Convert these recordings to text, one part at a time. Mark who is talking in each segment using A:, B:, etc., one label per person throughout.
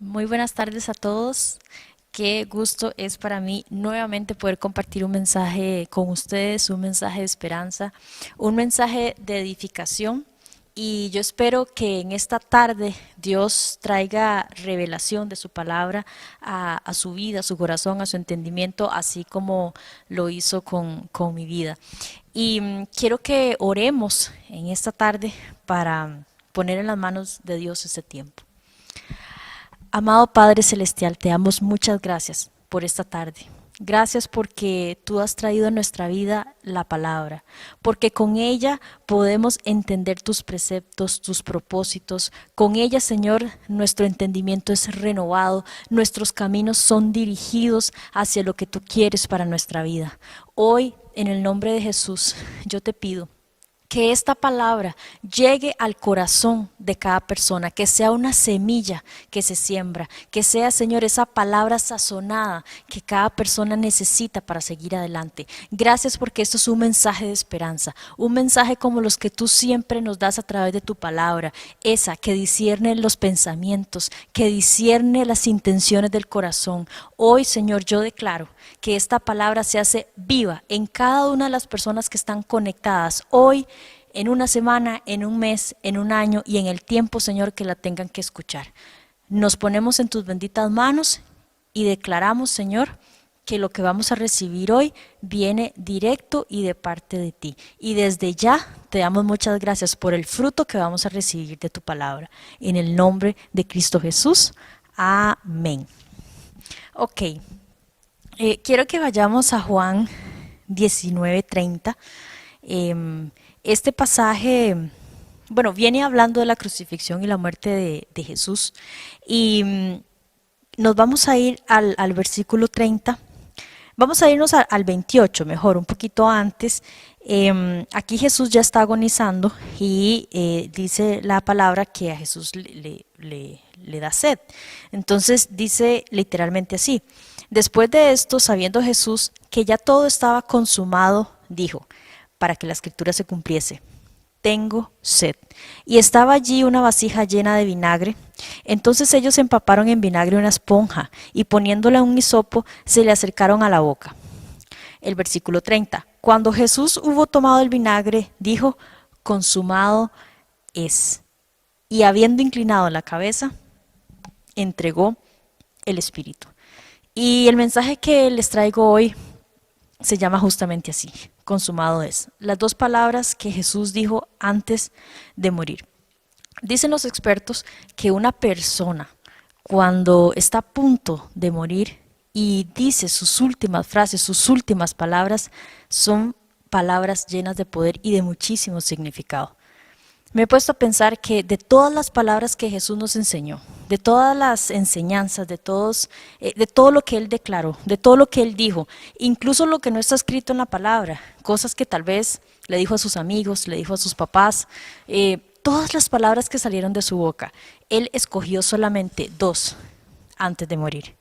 A: Muy buenas tardes a todos. Qué gusto es para mí nuevamente poder compartir un mensaje con ustedes, un mensaje de esperanza, un mensaje de edificación. Y yo espero que en esta tarde Dios traiga revelación de su palabra a su vida, a su corazón, a su entendimiento, así como lo hizo con mi vida. Y quiero que oremos en esta tarde para poner en las manos de Dios este tiempo. Amado Padre Celestial, te damos muchas gracias por esta tarde. Gracias porque tú has traído a nuestra vida la palabra, porque con ella podemos entender tus preceptos, tus propósitos. Con ella, Señor, nuestro entendimiento es renovado, nuestros caminos son dirigidos hacia lo que tú quieres para nuestra vida. Hoy, en el nombre de Jesús, yo te pido que esta palabra llegue al corazón de cada persona, que sea una semilla que se siembra, que sea, Señor, esa palabra sazonada que cada persona necesita para seguir adelante. Gracias porque esto es un mensaje de esperanza, un mensaje como los que tú siempre nos das a través de tu palabra, esa que discierne los pensamientos, que discierne las intenciones del corazón. Hoy, Señor, yo declaro que esta palabra se hace viva en cada una de las personas que están conectadas hoy, en una semana, en un mes, en un año y en el tiempo, Señor, que la tengan que escuchar. Nos ponemos en tus benditas manos y declaramos, Señor, que lo que vamos a recibir hoy viene directo y de parte de ti. Y desde ya te damos muchas gracias por el fruto que vamos a recibir de tu palabra. En el nombre de Cristo Jesús. Amén. Ok. Quiero que vayamos a Juan 19:30. Este pasaje, bueno, viene hablando de la crucifixión y la muerte de Jesús. Y nos vamos a ir al versículo 30. Vamos a irnos al 28, mejor, un poquito antes. Aquí Jesús ya está agonizando y dice la palabra que a Jesús le da sed. Entonces dice literalmente así: después de esto, sabiendo Jesús que ya todo estaba consumado, dijo, para que la escritura se cumpliese: tengo sed. Y estaba allí una vasija llena de vinagre. Entonces ellos empaparon en vinagre una esponja y poniéndola en un hisopo se le acercaron a la boca. El versículo 30. Cuando Jesús hubo tomado el vinagre, dijo: consumado es. Y habiendo inclinado la cabeza, entregó el espíritu. Y el mensaje que les traigo hoy se llama justamente así: consumado es. Las dos palabras que Jesús dijo antes de morir. Dicen los expertos que una persona, cuando está a punto de morir y dice sus últimas frases, sus últimas palabras, son palabras llenas de poder y de muchísimo significado. Me he puesto a pensar que de todas las palabras que Jesús nos enseñó, de todas las enseñanzas, de todo lo que Él declaró, de todo lo que Él dijo, incluso lo que no está escrito en la palabra, cosas que tal vez le dijo a sus amigos, le dijo a sus papás, todas las palabras que salieron de su boca, Él escogió solamente dos antes de morir.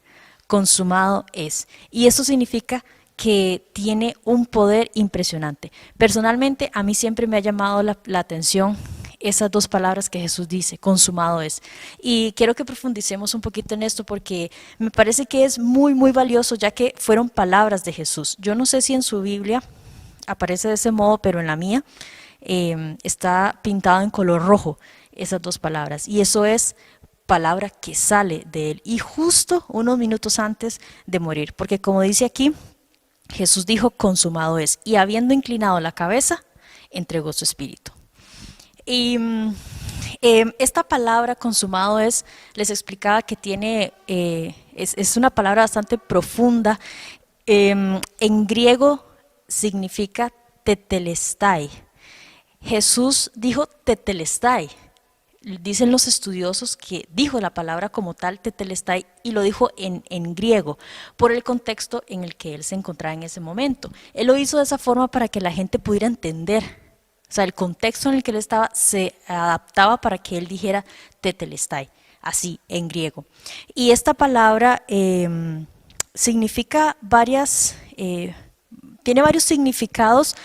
A: Consumado es. Y eso significa que tiene un poder impresionante. Personalmente, a mí siempre me ha llamado la atención esas dos palabras que Jesús dice: consumado es. Y quiero que profundicemos un poquito en esto porque me parece que es muy, muy valioso, ya que fueron palabras de Jesús. Yo no sé si en su Biblia aparece de ese modo, pero en la mía está pintado en color rojo esas dos palabras. Y eso es palabra que sale de él. Y justo unos minutos antes de morir. Porque como dice aquí, Jesús dijo: consumado es. Y habiendo inclinado la cabeza, entregó su espíritu. Y esta palabra consumado es, les explicaba que tiene, es una palabra bastante profunda. En griego significa tetelestai. Jesús dijo tetelestai. Dicen los estudiosos que dijo la palabra como tal, tetelestai, y lo dijo en griego, por el contexto en el que él se encontraba en ese momento. Él lo hizo de esa forma para que la gente pudiera entender. O sea, el contexto en el que él estaba se adaptaba para que él dijera tetelestai, así, en griego. Y esta palabra significa tiene varios significados,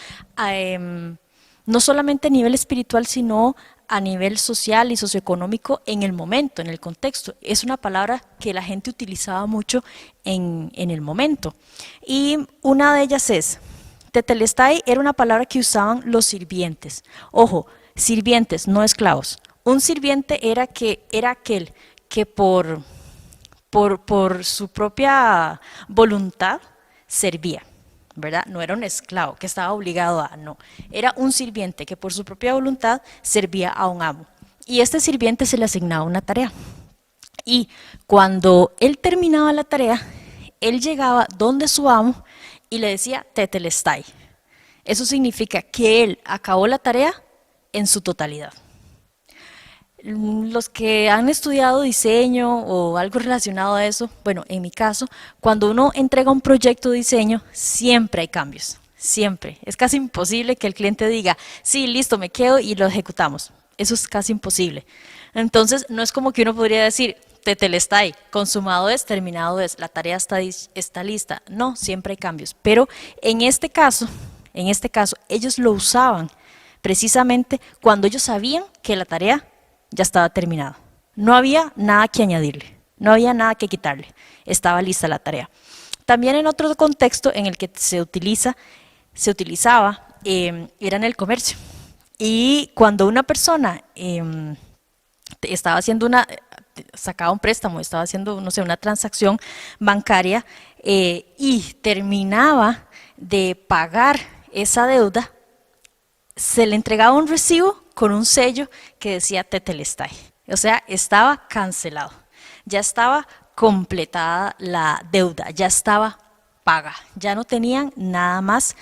A: no solamente a nivel espiritual, sino a nivel social y socioeconómico en el momento, en el contexto. Es una palabra que la gente utilizaba mucho en el momento. Y una de ellas es, tetelestai era una palabra que usaban los sirvientes. Ojo, sirvientes, no esclavos. Un sirviente era aquel que por su propia voluntad servía, ¿verdad? No era un esclavo que estaba obligado a, no. Era un sirviente que por su propia voluntad servía a un amo. Y este sirviente se le asignaba una tarea. Y cuando él terminaba la tarea, él llegaba donde su amo y le decía tetelestai. Eso significa que él acabó la tarea en su totalidad. Los que han estudiado diseño o algo relacionado a eso, bueno, en mi caso, cuando uno entrega un proyecto de diseño, siempre hay cambios, siempre. Es casi imposible que el cliente diga, sí, listo, me quedo y lo ejecutamos. Eso es casi imposible. Entonces, no es como que uno podría decir, tetelestai, consumado es, terminado es, la tarea está lista. No, siempre hay cambios. Pero en este caso, ellos lo usaban precisamente cuando ellos sabían que la tarea ya estaba terminada. No había nada que añadirle, no había nada que quitarle, estaba lista la tarea. También en otro contexto en el que se utilizaba, era en el comercio. Y cuando una persona estaba haciendo sacaba un préstamo, estaba haciendo, no sé, una transacción bancaria y terminaba de pagar esa deuda, se le entregaba un recibo con un sello que decía tetelestai. O sea, estaba cancelado. Ya estaba completada la deuda, ya estaba paga. Ya no tenían nada más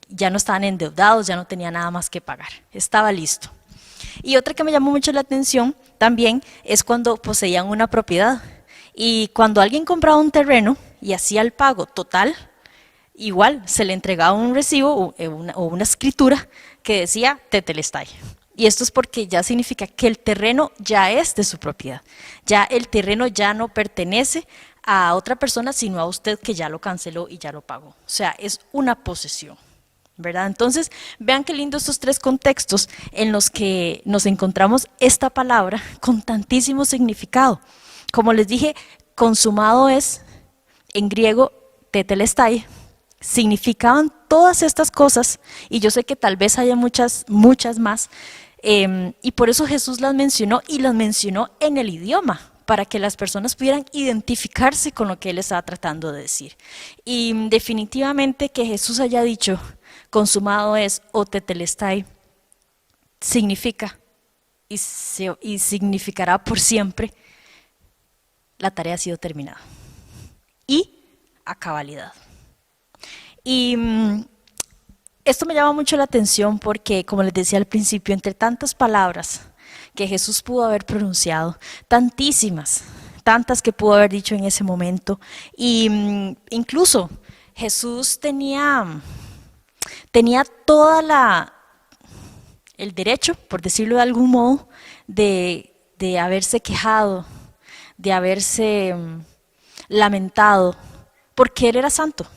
A: ya no estaban endeudados, ya no tenía nada más que pagar. Estaba listo. Y otra que me llamó mucho la atención también es cuando poseían una propiedad. Y cuando alguien compraba un terreno y hacía el pago total, igual se le entregaba un recibo o una escritura que decía tetelestai. Y esto es porque ya significa que el terreno ya es de su propiedad. Ya el terreno ya no pertenece a otra persona, sino a usted que ya lo canceló y ya lo pagó. O sea, es una posesión, ¿verdad? Entonces, vean qué lindo estos tres contextos en los que nos encontramos esta palabra con tantísimo significado. Como les dije, consumado es, en griego, tetelestai, significaban todas estas cosas, y yo sé que tal vez haya muchas más, y por eso Jesús las mencionó, y las mencionó en el idioma, para que las personas pudieran identificarse con lo que Él estaba tratando de decir. Y definitivamente que Jesús haya dicho, consumado es o tetelestai, significa, y significará por siempre, la tarea ha sido terminada. Y a cabalidad. Y esto me llama mucho la atención porque, como les decía al principio, entre tantas palabras que Jesús pudo haber pronunciado, tantísimas, tantas que pudo haber dicho en ese momento, y incluso Jesús tenía toda el derecho, por decirlo de algún modo, de haberse quejado, de haberse lamentado, porque Él era santo.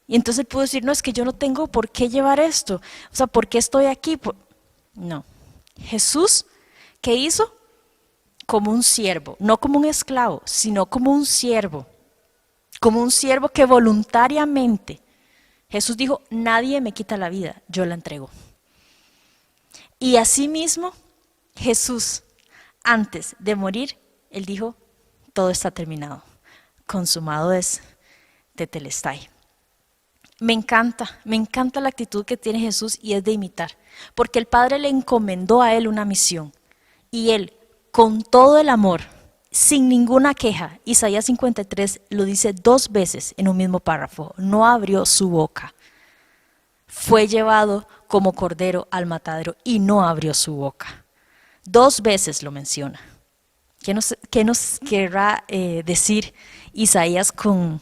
A: Y entonces él pudo decir, no, es que yo no tengo por qué llevar esto. O sea, ¿por qué estoy aquí? No. Jesús, ¿qué hizo? Como un siervo, no como un esclavo, sino como un siervo. Como un siervo que voluntariamente, Jesús dijo, nadie me quita la vida, yo la entrego. Y asimismo, Jesús, antes de morir, Él dijo, todo está terminado, consumado es, tetelestai. Me encanta la actitud que tiene Jesús y es de imitar, porque el Padre le encomendó a Él una misión y Él, con todo el amor, sin ninguna queja, Isaías 53 lo dice 2 veces en un mismo párrafo, no abrió su boca, fue llevado como cordero al matadero y no abrió su boca. 2 veces lo menciona. ¿Qué nos querrá decir Isaías con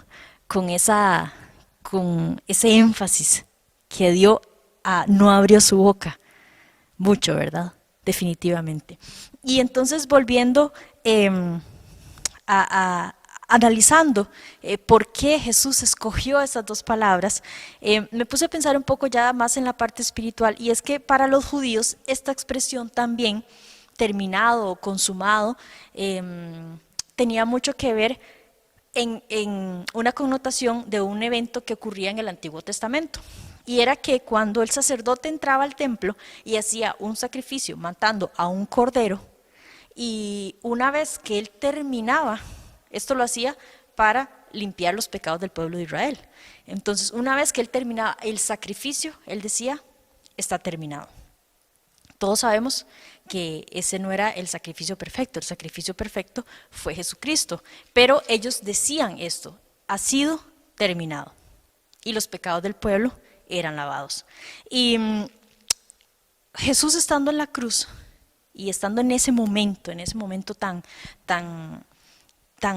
A: ese énfasis que dio a no abrió su boca? Mucho, ¿verdad? Definitivamente. Y entonces volviendo a analizando por qué Jesús escogió esas dos palabras, me puse a pensar un poco ya más en la parte espiritual, y es que para los judíos esta expresión también, terminado o consumado, tenía mucho que ver en una connotación de un evento que ocurría en el Antiguo Testamento. Y era que cuando el sacerdote entraba al templo y hacía un sacrificio matando a un cordero, y una vez que él terminaba, esto lo hacía para limpiar los pecados del pueblo de Israel. Entonces, una vez que él terminaba el sacrificio, él decía, está terminado. Todos sabemos que ese no era el sacrificio perfecto fue Jesucristo, pero ellos decían esto, ha sido terminado, y los pecados del pueblo eran lavados. Y Jesús estando en la cruz, y estando en ese momento tan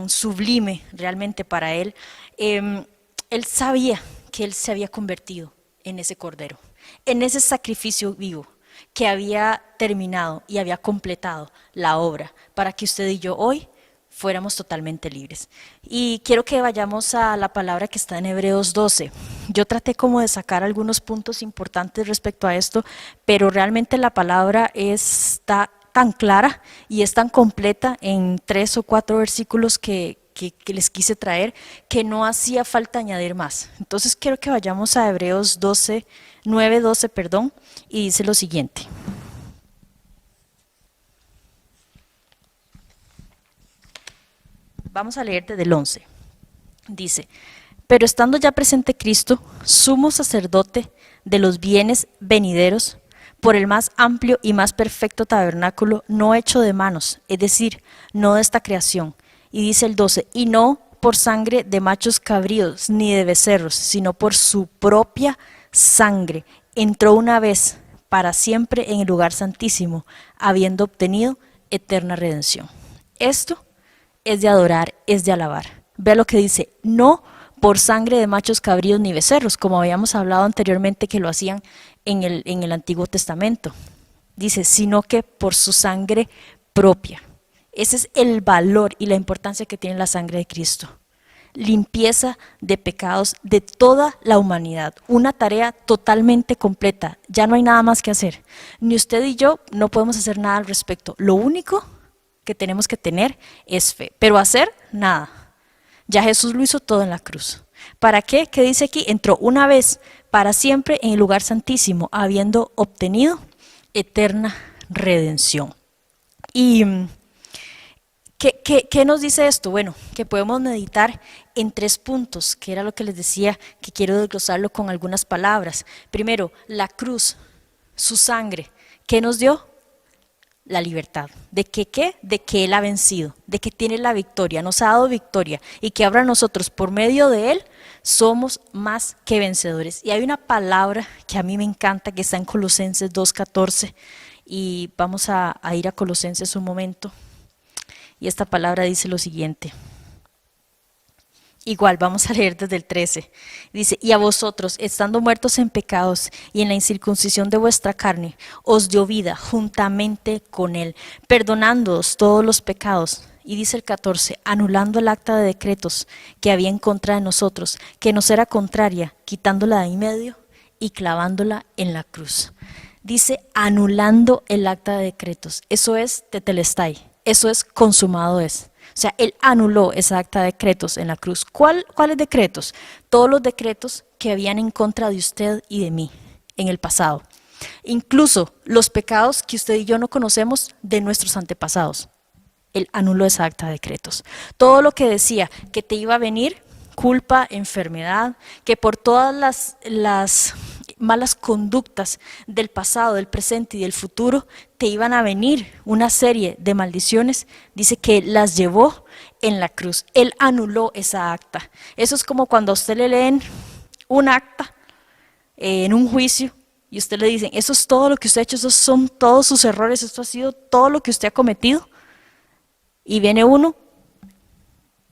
A: sublime realmente para él, él sabía que él se había convertido en ese cordero, en ese sacrificio vivo que había terminado y había completado la obra para que usted y yo hoy fuéramos totalmente libres. Y quiero que vayamos a la palabra que está en Hebreos 12. Yo traté como de sacar algunos puntos importantes respecto a esto, pero realmente la palabra está tan clara y es tan completa en 3 o 4 versículos que les quise traer, que no hacía falta añadir más. Entonces quiero que vayamos a Hebreos 12, 9, 12, perdón, y dice lo siguiente. Vamos a leer desde el 11. Dice, pero estando ya presente Cristo, sumo sacerdote de los bienes venideros, por el más amplio y más perfecto tabernáculo, no hecho de manos, es decir, no de esta creación. Y dice el 12, y no por sangre de machos cabríos ni de becerros, sino por su propia sangre, entró una vez para siempre en el lugar santísimo, habiendo obtenido eterna redención. Esto es de adorar, es de alabar. Vea lo que dice, no por sangre de machos cabríos ni becerros, como habíamos hablado anteriormente que lo hacían en el Antiguo Testamento. Dice, sino que por su sangre propia. Ese es el valor y la importancia que tiene la sangre de Cristo. Limpieza de pecados de toda la humanidad. Una tarea totalmente completa. Ya no hay nada más que hacer. Ni usted y yo no podemos hacer nada al respecto. Lo único que tenemos que tener es fe. Pero hacer, nada. Ya Jesús lo hizo todo en la cruz. ¿Para qué? ¿Qué dice aquí? Entró una vez para siempre en el lugar santísimo, habiendo obtenido eterna redención. Y ¿qué nos dice esto? Bueno, que podemos meditar en 3 puntos, que era lo que les decía, que quiero desglosarlo con algunas palabras. Primero, la cruz, su sangre, ¿qué nos dio? La libertad. ¿De que qué? De que Él ha vencido, de que tiene la victoria, nos ha dado victoria, y que ahora nosotros, por medio de Él, somos más que vencedores. Y hay una palabra que a mí me encanta, que está en Colosenses 2:14, y vamos a ir a Colosenses un momento. Y esta palabra dice lo siguiente. Igual, vamos a leer desde el 13. Dice, y a vosotros, estando muertos en pecados y en la incircuncisión de vuestra carne, os dio vida juntamente con Él, perdonándoos todos los pecados. Y dice el 14, anulando el acta de decretos que había en contra de nosotros, que nos era contraria, quitándola de en medio y clavándola en la cruz. Dice, anulando el acta de decretos. Eso es tetelestai, eso es consumado es. O sea, Él anuló esa acta de decretos en la cruz. ¿Cuáles decretos? Todos los decretos que habían en contra de usted y de mí en el pasado. Incluso los pecados que usted y yo no conocemos de nuestros antepasados. Él anuló esa acta de decretos. Todo lo que decía que te iba a venir, culpa, enfermedad, que por todas las malas conductas del pasado, del presente y del futuro, te iban a venir una serie de maldiciones, dice que las llevó en la cruz. Él anuló esa acta. Eso es como cuando a usted le leen un acta en un juicio y usted le dicen, eso es todo lo que usted ha hecho, esos son todos sus errores, esto ha sido todo lo que usted ha cometido. Y viene uno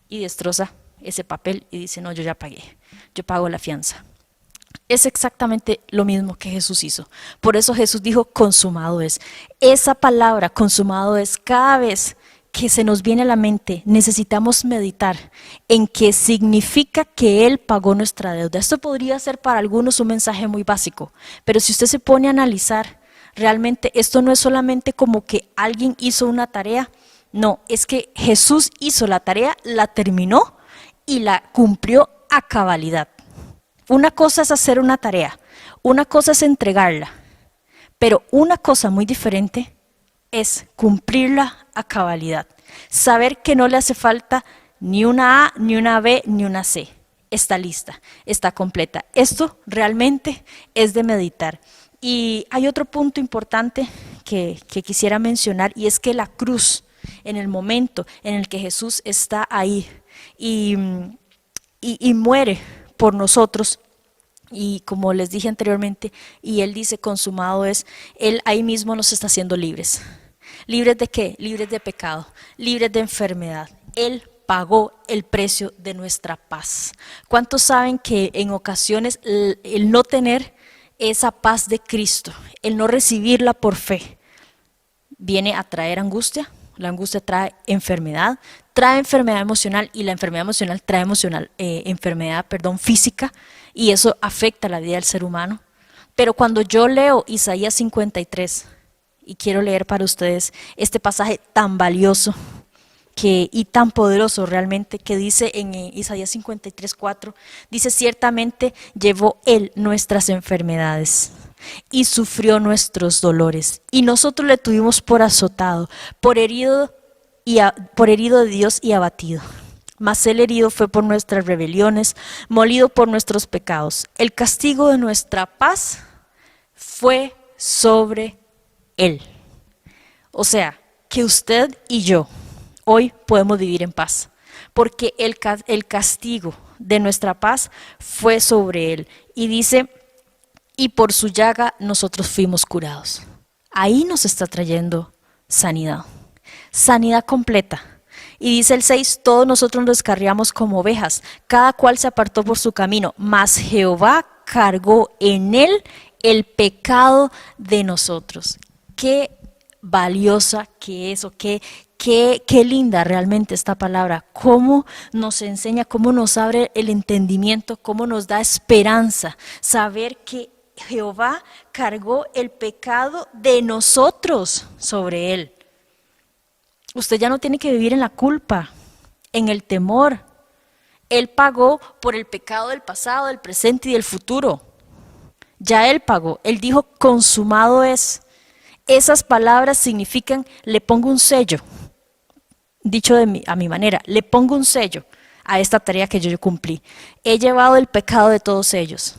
A: y destroza ese papel y dice, no, yo ya pagué, yo pago la fianza. Es exactamente lo mismo que Jesús hizo. Por eso Jesús dijo, consumado es. Esa palabra, consumado es, cada vez que se nos viene a la mente, necesitamos meditar en qué significa que Él pagó nuestra deuda. Esto podría ser para algunos un mensaje muy básico, pero si usted se pone a analizar, realmente esto no es solamente como que alguien hizo una tarea, no, es que Jesús hizo la tarea, la terminó y la cumplió a cabalidad. Una cosa es hacer una tarea, una cosa es entregarla, pero una cosa muy diferente es cumplirla a cabalidad. Saber que no le hace falta ni una A, ni una B, ni una C. Está lista, está completa. Esto realmente es de meditar. Y hay otro punto importante que quisiera mencionar, y es que la cruz, en el momento en el que Jesús está ahí y, y muere por nosotros, y como les dije anteriormente, y Él dice consumado es, Él ahí mismo nos está haciendo libres. ¿Libres de qué? Libres de pecado, libres de enfermedad. Él pagó el precio de nuestra paz. ¿Cuántos saben que en ocasiones el no tener esa paz de Cristo, el no recibirla por fe, viene a traer angustia? La angustia trae enfermedad emocional, y la enfermedad emocional trae enfermedad física, y eso afecta la vida del ser humano. Pero cuando yo leo Isaías 53, y quiero leer para ustedes este pasaje tan valioso y tan poderoso realmente, que dice en Isaías 53:4, dice: ciertamente llevó Él nuestras enfermedades y sufrió nuestros dolores, y nosotros le tuvimos por azotado, por herido de Dios y abatido. Mas Él herido fue por nuestras rebeliones, molido por nuestros pecados. El castigo de nuestra paz fue sobre Él. O sea, que usted y yo hoy podemos vivir en paz, porque el castigo de nuestra paz fue sobre Él. Y dice: y por su llaga nosotros fuimos curados. Ahí nos está trayendo sanidad, sanidad completa. Y dice el 6, todos nosotros nos descarriamos como ovejas, cada cual se apartó por su camino, mas Jehová cargó en él el pecado de nosotros. Qué valiosa que es, qué linda realmente esta palabra, cómo nos enseña, cómo nos abre el entendimiento, cómo nos da esperanza, saber que Jehová cargó el pecado de nosotros sobre él. Usted ya no tiene que vivir en la culpa, en el temor. Él pagó por el pecado del pasado, del presente y del futuro. Ya Él pagó. Él dijo: consumado es. Esas palabras significan: le pongo un sello. Dicho a mi manera, le pongo un sello a esta tarea que yo cumplí. He llevado el pecado de todos ellos.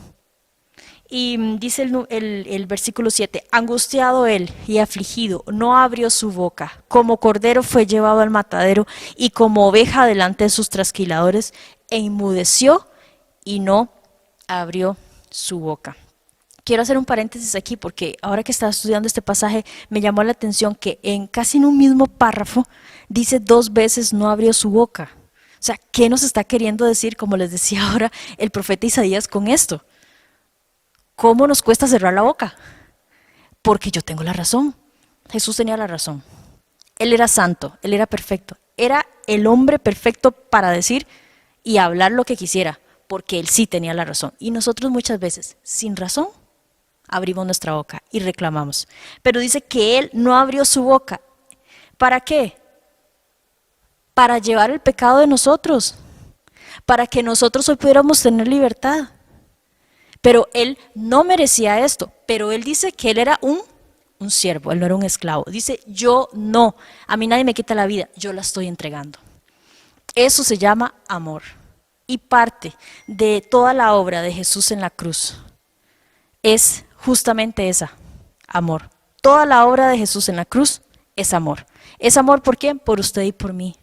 A: Y dice el versículo 7, angustiado él y afligido, no abrió su boca. Como cordero fue llevado al matadero, y como oveja delante de sus trasquiladores, enmudeció y no abrió su boca. Quiero hacer un paréntesis aquí, porque ahora que estaba estudiando este pasaje me llamó la atención que casi en un mismo párrafo dice 2 veces no abrió su boca. O sea, ¿qué nos está queriendo decir, como les decía ahora el profeta Isaías, con esto? ¿Cómo nos cuesta cerrar la boca? Porque yo tengo la razón. Jesús tenía la razón. Él era santo, Él era perfecto. Era el hombre perfecto para decir y hablar lo que quisiera, porque Él sí tenía la razón. Y nosotros muchas veces, sin razón, abrimos nuestra boca y reclamamos. Pero dice que Él no abrió su boca. ¿Para qué? Para llevar el pecado de nosotros, para que nosotros hoy pudiéramos tener libertad. Pero Él no merecía esto, pero Él dice que Él era un siervo, Él no era un esclavo. Dice: yo no, a mí nadie me quita la vida, yo la estoy entregando. Eso se llama amor. Y parte de toda la obra de Jesús en la cruz es justamente esa, amor. Toda la obra de Jesús en la cruz es amor. ¿Es amor por quién? Por usted y por mí.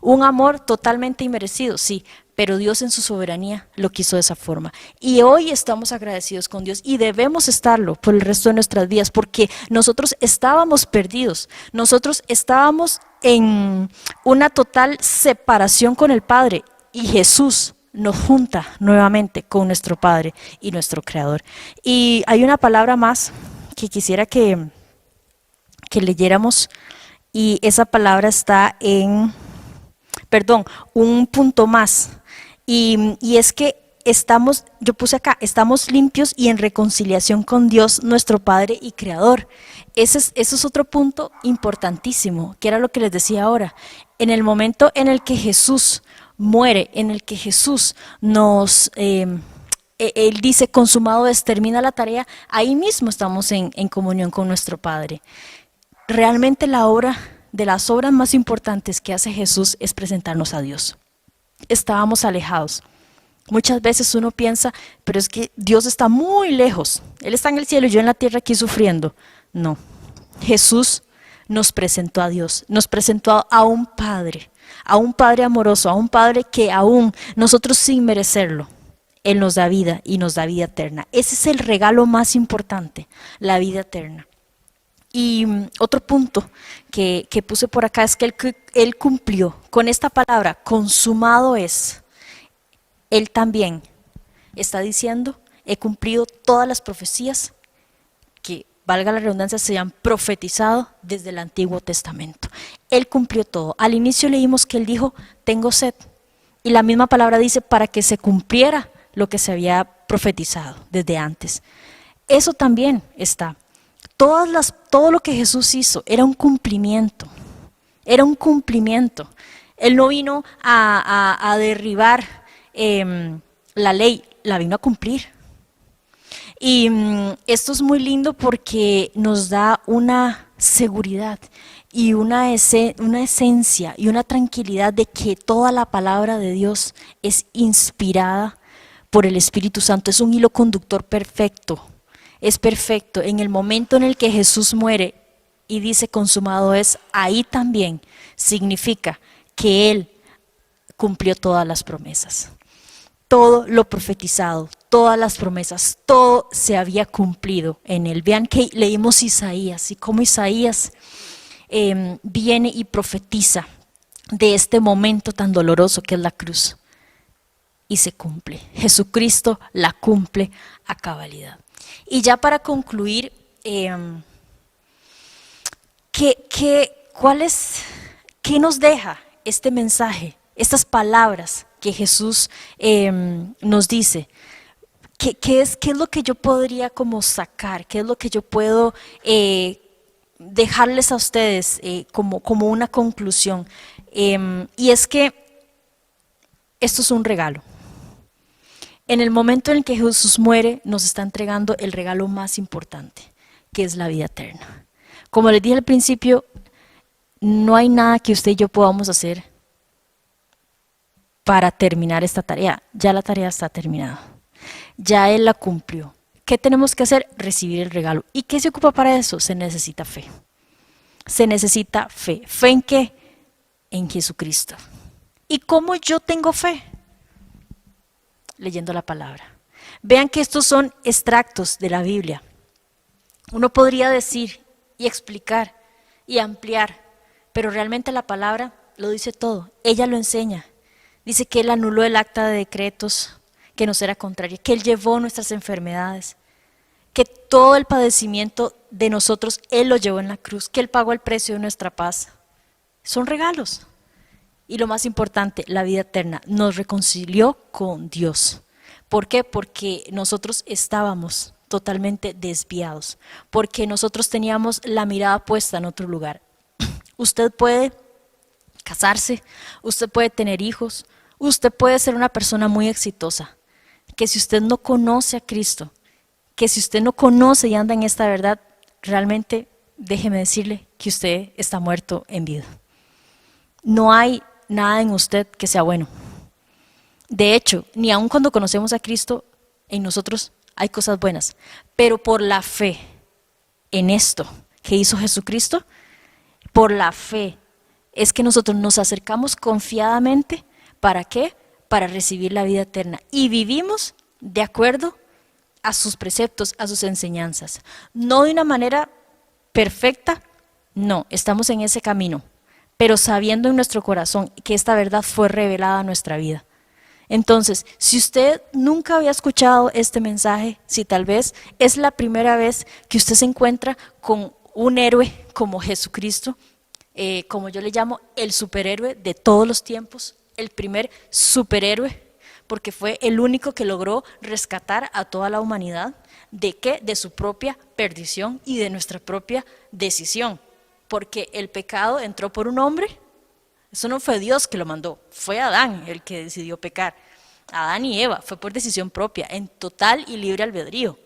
A: Un amor totalmente inmerecido, sí, pero Dios en su soberanía lo quiso de esa forma. Y hoy estamos agradecidos con Dios, y debemos estarlo por el resto de nuestras vidas, porque nosotros estábamos perdidos, nosotros estábamos en una total separación con el Padre, y Jesús nos junta nuevamente con nuestro Padre y nuestro Creador. Y hay una palabra más que quisiera que leyéramos y esa palabra está en, perdón, un punto más. Y es que estamos, yo puse acá, estamos limpios y en reconciliación con Dios, nuestro Padre y Creador. Ese es otro punto importantísimo, que era lo que les decía ahora. En el momento en el que Jesús muere, en el que Jesús nos... él dice, consumado es, termina la tarea, ahí mismo estamos en comunión con nuestro Padre. Realmente la obra, de las obras más importantes que hace Jesús es presentarnos a Dios. Estábamos alejados. Muchas veces uno piensa, pero es que Dios está muy lejos. Él está en el cielo y yo en la tierra aquí sufriendo. No, Jesús nos presentó a Dios, nos presentó a un Padre amoroso, a un Padre que aún nosotros sin merecerlo, Él nos da vida y nos da vida eterna. Ese es el regalo más importante, la vida eterna. Y otro punto que puse por acá es que él cumplió con esta palabra, consumado es. Él también está diciendo, he cumplido todas las profecías que, valga la redundancia, se han profetizado desde el Antiguo Testamento. Él cumplió todo. Al inicio leímos que él dijo, tengo sed. Y la misma palabra dice, para que se cumpliera lo que se había profetizado desde antes. Eso también está. Todo lo que Jesús hizo era un cumplimiento. Era un cumplimiento. Él no vino a derribar la ley, la vino a cumplir. Y esto es muy lindo porque nos da una seguridad y una esencia y una tranquilidad de que toda la palabra de Dios es inspirada por el Espíritu Santo. Es un hilo conductor perfecto. Es perfecto. En el momento en el que Jesús muere y dice consumado es, ahí también significa que Él cumplió todas las promesas. Todo lo profetizado, todas las promesas, todo se había cumplido en Él. Vean que leímos Isaías y cómo Isaías viene y profetiza de este momento tan doloroso que es la cruz. Y se cumple. Jesucristo la cumple a cabalidad. Y ya para concluir, ¿qué nos deja este mensaje, estas palabras que Jesús nos dice? ¿Qué es lo que yo podría como sacar? ¿Qué es lo que yo puedo dejarles a ustedes como una conclusión? Y es que esto es un regalo. En el momento en el que Jesús muere, nos está entregando el regalo más importante, que es la vida eterna. Como les dije al principio, no hay nada que usted y yo podamos hacer para terminar esta tarea. Ya la tarea está terminada. Ya Él la cumplió. ¿Qué tenemos que hacer? Recibir el regalo. ¿Y qué se ocupa para eso? Se necesita fe. Se necesita fe. ¿Fe en qué? En Jesucristo. ¿Y cómo yo tengo fe? Leyendo la palabra. Vean que estos son extractos de la Biblia. Uno podría decir y explicar y ampliar, pero realmente la palabra lo dice todo. Ella lo enseña. Dice que Él anuló el acta de decretos que nos era contraria, que Él llevó nuestras enfermedades, que todo el padecimiento de nosotros Él lo llevó en la cruz, que Él pagó el precio de nuestra paz. Son regalos. Y lo más importante, la vida eterna, nos reconcilió con Dios. ¿Por qué? Porque nosotros estábamos totalmente desviados, porque nosotros teníamos la mirada puesta en otro lugar. Usted puede casarse, usted puede tener hijos, usted puede ser una persona muy exitosa, que si usted no conoce a Cristo, que si usted no conoce y anda en esta verdad, realmente déjeme decirle que usted está muerto en vida. No hay nada en usted que sea bueno. De hecho, ni aun cuando conocemos a Cristo, en nosotros hay cosas buenas, pero por la fe en esto que hizo Jesucristo, por la fe es que nosotros nos acercamos confiadamente. ¿Para qué? Para recibir la vida eterna y vivimos de acuerdo a sus preceptos, a sus enseñanzas, no de una manera perfecta, no, estamos en ese camino, pero sabiendo en nuestro corazón que esta verdad fue revelada a nuestra vida. Entonces, si usted nunca había escuchado este mensaje, si tal vez es la primera vez que usted se encuentra con un héroe como Jesucristo, como yo le llamo, el superhéroe de todos los tiempos, el primer superhéroe, porque fue el único que logró rescatar a toda la humanidad. ¿De qué? De su propia perdición y de nuestra propia decisión. Porque el pecado entró por un hombre, eso no fue Dios que lo mandó, fue Adán el que decidió pecar. Adán y Eva, fue por decisión propia, en total y libre albedrío.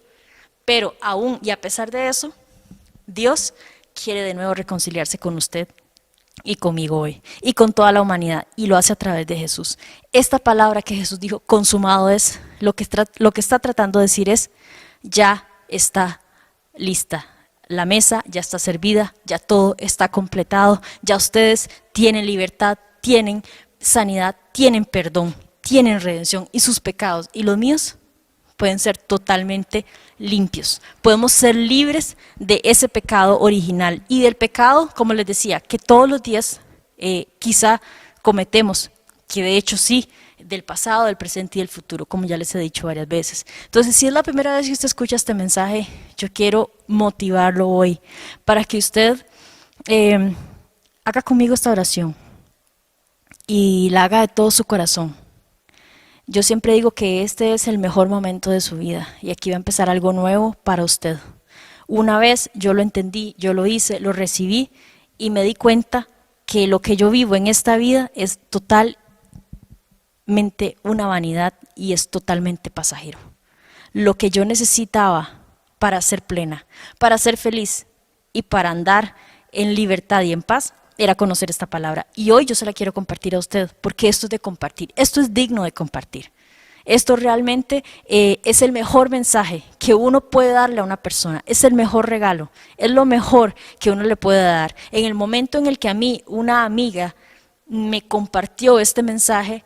A: Pero aún y a pesar de eso, Dios quiere de nuevo reconciliarse con usted y conmigo hoy, y con toda la humanidad, y lo hace a través de Jesús. Esta palabra que Jesús dijo, consumado es, lo que está tratando de decir es, ya está lista. La mesa ya está servida, ya todo está completado, ya ustedes tienen libertad, tienen sanidad, tienen perdón, tienen redención, y sus pecados y los míos pueden ser totalmente limpios. Podemos ser libres de ese pecado original y del pecado, como les decía, que todos los días quizá cometemos, que de hecho sí, del pasado, del presente y del futuro, como ya les he dicho varias veces. Entonces, si es la primera vez que usted escucha este mensaje, yo quiero motivarlo hoy para que usted haga conmigo esta oración y la haga de todo su corazón. Yo siempre digo que este es el mejor momento de su vida y aquí va a empezar algo nuevo para usted. Una vez yo lo entendí, yo lo hice, lo recibí y me di cuenta que lo que yo vivo en esta vida es totalmente una vanidad y es totalmente pasajero. Lo que yo necesitaba para ser plena, para ser feliz y para andar en libertad y en paz era conocer esta palabra. Y hoy yo se la quiero compartir a usted, porque esto es de compartir, esto es digno de compartir. Esto realmente es el mejor mensaje que uno puede darle a una persona, es el mejor regalo, es lo mejor que uno le puede dar. En el momento en el que a mí una amiga me compartió este mensaje,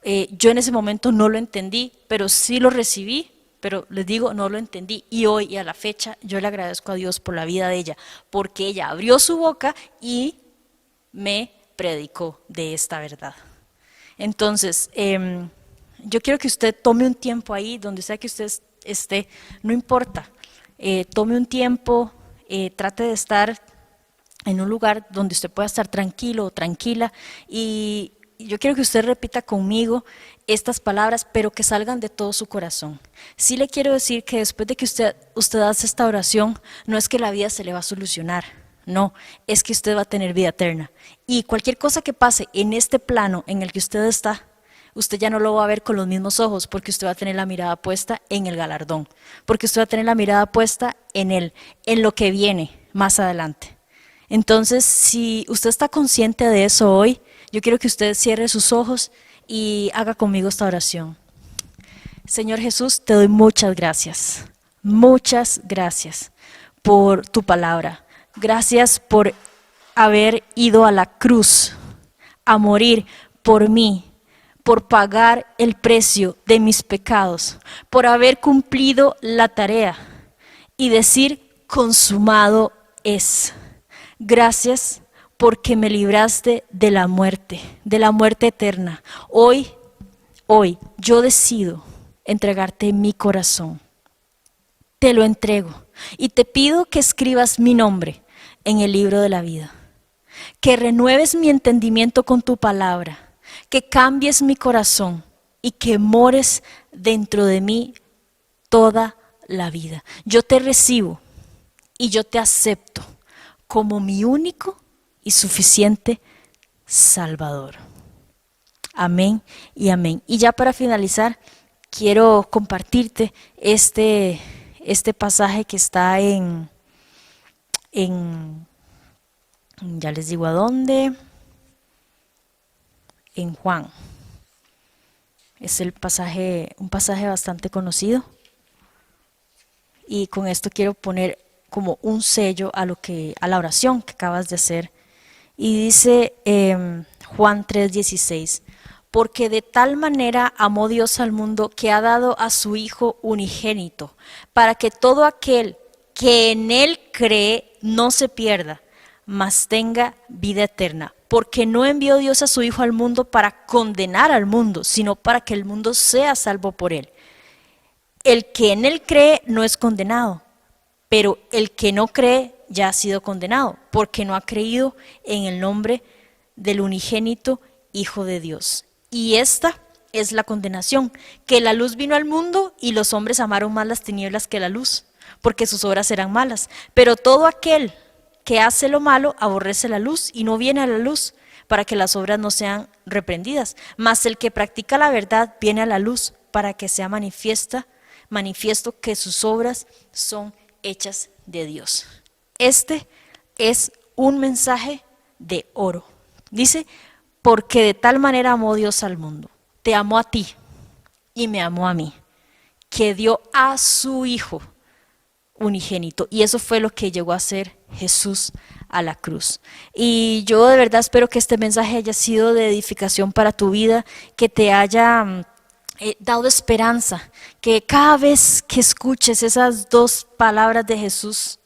A: yo en ese momento no lo entendí, pero sí lo recibí, pero les digo, no lo entendí. Y hoy y a la fecha yo le agradezco a Dios por la vida de ella, porque ella abrió su boca y me predicó de esta verdad. Entonces, yo quiero que usted tome un tiempo ahí, donde sea que usted esté, no importa, tome un tiempo, trate de estar en un lugar donde usted pueda estar tranquilo o tranquila y yo quiero que usted repita conmigo estas palabras, pero que salgan de todo su corazón. Sí le quiero decir que después de que usted hace esta oración, no es que la vida se le va a solucionar, no, es que usted va a tener vida eterna. Y cualquier cosa que pase en este plano en el que usted está, usted ya no lo va a ver con los mismos ojos, porque usted va a tener la mirada puesta en el galardón, porque usted va a tener la mirada puesta en él, en lo que viene más adelante. Entonces, si usted está consciente de eso hoy, yo quiero que usted cierre sus ojos y haga conmigo esta oración. Señor Jesús, te doy muchas gracias por tu palabra. Gracias por haber ido a la cruz a morir por mí, por pagar el precio de mis pecados, por haber cumplido la tarea y decir consumado es. Gracias porque me libraste de la muerte eterna. Hoy, yo decido entregarte mi corazón. Te lo entrego y te pido que escribas mi nombre en el libro de la vida. Que renueves mi entendimiento con tu palabra, que cambies mi corazón y que mores dentro de mí toda la vida. Yo te recibo y yo te acepto como mi único y suficiente Salvador. Amén y amén. Y ya para finalizar, quiero compartirte este pasaje que está ya les digo a dónde, en Juan. Es un pasaje bastante conocido. Y con esto quiero poner como un sello a la oración que acabas de hacer. Y dice Juan 3:16, porque de tal manera amó Dios al mundo que ha dado a su Hijo unigénito, para que todo aquel que en Él cree no se pierda, mas tenga vida eterna. Porque no envió Dios a su Hijo al mundo para condenar al mundo, sino para que el mundo sea salvo por Él. El que en Él cree no es condenado, pero el que no cree ya ha sido condenado, porque no ha creído en el nombre del unigénito Hijo de Dios. Y esta es la condenación, que la luz vino al mundo y los hombres amaron más las tinieblas que la luz, porque sus obras eran malas. Pero todo aquel que hace lo malo aborrece la luz y no viene a la luz, para que las obras no sean reprendidas. Mas el que practica la verdad viene a la luz, para que sea manifiesto que sus obras son hechas de Dios. Este es un mensaje de oro. Dice, porque de tal manera amó Dios al mundo. Te amó a ti y me amó a mí, que dio a su Hijo unigénito. Y eso fue lo que llegó a ser Jesús a la cruz. Y yo de verdad espero que este mensaje haya sido de edificación para tu vida, que te haya dado esperanza, que cada vez que escuches esas dos palabras de Jesús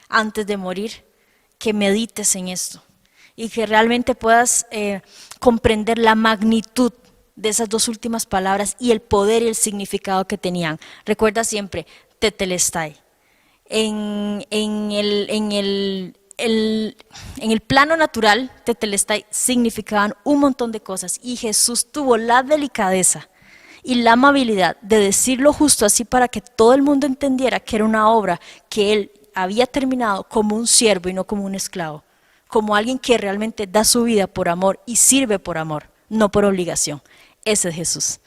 A: antes de morir, que medites en esto y que realmente puedas comprender la magnitud de esas dos últimas palabras y el poder y el significado que tenían. Recuerda siempre, tetelestai. En el plano natural, tetelestai significaban un montón de cosas y Jesús tuvo la delicadeza y la amabilidad de decirlo justo así para que todo el mundo entendiera que era una obra que él había terminado como un siervo y no como un esclavo, como alguien que realmente da su vida por amor y sirve por amor, no por obligación. Ese es Jesús.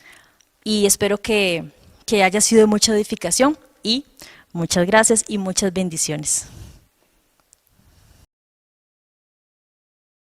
A: Y espero que haya sido de mucha edificación y muchas gracias y muchas bendiciones.